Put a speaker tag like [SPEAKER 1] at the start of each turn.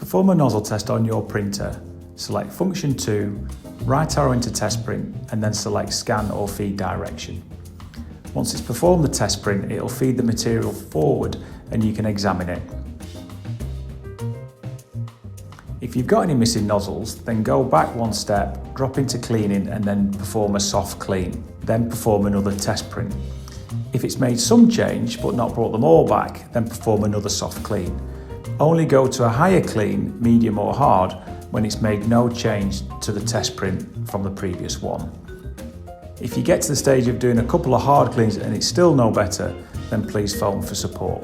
[SPEAKER 1] perform a nozzle test on your printer, select function 2, right arrow into test print and then select scan or feed direction. Once it's performed the test print, it'll feed the material forward and you can examine it. If you've got any missing nozzles, then go back one step, drop into cleaning and then perform a soft clean. Then perform another test print. If it's made some change but not brought them all back, then perform another soft clean. Only go to a higher clean, medium or hard, when it's made no change to the test print from the previous one. If you get to the stage of doing a couple of hard cleans and it's still no better, then please phone for support.